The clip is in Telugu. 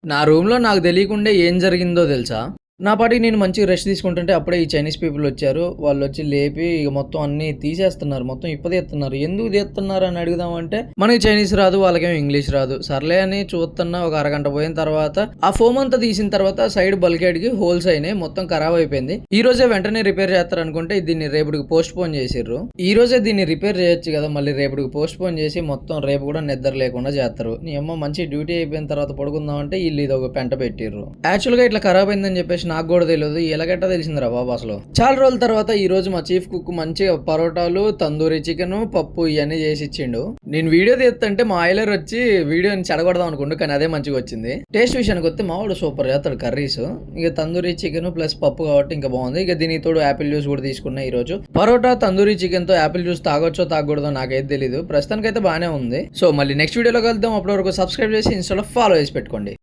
నా రూమ్‌లో నాకు తెలియకుండా ఏం జరిగిందో తెలుసా? నా పాటికి నేను మంచిగా రెస్ట్ తీసుకుంటుంటే అప్పుడే ఈ చైనీస్ పీపుల్ వచ్చారు. వాళ్ళొచ్చి లేపి ఇక మొత్తం అన్నీ తీసేస్తున్నారు. మొత్తం ఇప్పదీస్తున్నారు. ఎందుకు తీస్తున్నారు అని అడుగుదామంటే మనకి చైనీస్ రాదు. వాళ్ళకేమో ఇంగ్లీష్ రాదు. సర్లే అని చూస్తున్నా ఒక అరగంట పోయిన తర్వాత ఆ ఫోమ్ అంతా తీసిన తర్వాత సైడ్ బల్కేడ్‌కి హోల్స్ అయినాయి. మొత్తం ఖరాబ్ అయిపోయింది. ఈ రోజే వెంటనే రిపేర్ చేస్తారనుకుంటే దీన్ని రేపటికి పోస్ట్‌పోన్ చేసిర్రు. ఈ రోజే దీన్ని రిపేర్ చేయొచ్చు కదా! మళ్ళీ రేపటికి పోస్ట్‌పోన్ చేసి మొత్తం రేపు కూడా నిద్ర లేకుండా చేస్తారు. నీ అమ్మ మంచి డ్యూటీ అయిపోయిన తర్వాత పడుకుందామంటే ఈళ్ళు ఇదొక పెంట పెట్టిర్రు. యాక్చువల్‌గా ఇట్లా ఖరాబ్ అయిందని చెప్పేసి నాకు కూడా తెలియదు. ఎలాగట్టా తెలిసిందిరా బాబు అసలు. చాలా రోజుల తర్వాత ఈ రోజు మా చీఫ్ కుక్ మంచిగా పరోటాలు, తందూరి చికెన్, పప్పు ఇవన్నీ చేసి ఇచ్చిండు. నేను వీడియో తీస్తుంటే మా ఆయిలర్ వచ్చి వీడియోని చెడగొడదాం అనుకుంటూ కానీ అదే మంచిగా వచ్చింది. టేస్ట్ విషయానికి వస్తే మావాడు సూపర్ చేస్తాడు కర్రీస్. ఇక తందూరి చికెన్ ప్లస్ పప్పు కాబట్టి ఇంకా బాగుంది. ఇక దీనికి తోడు యాపిల్ జ్యూస్ కూడా తీసుకున్నా ఈ రోజు. పరోటా తందూరి చికెన్ తో యాపిల్ జ్యూస్ తాగొచ్చో తాగకూడదో నాకైతే తెలీదు. ప్రస్తుతానికైతే బాగానే ఉంది. సో మళ్ళీ నెక్స్ట్ వీడియోలో కలుద్దాం. అప్పటి వరకు సబ్స్క్రైబ్ చేసి ఇన్స్టాలో ఫాలో చేసి పెట్టుకోండి.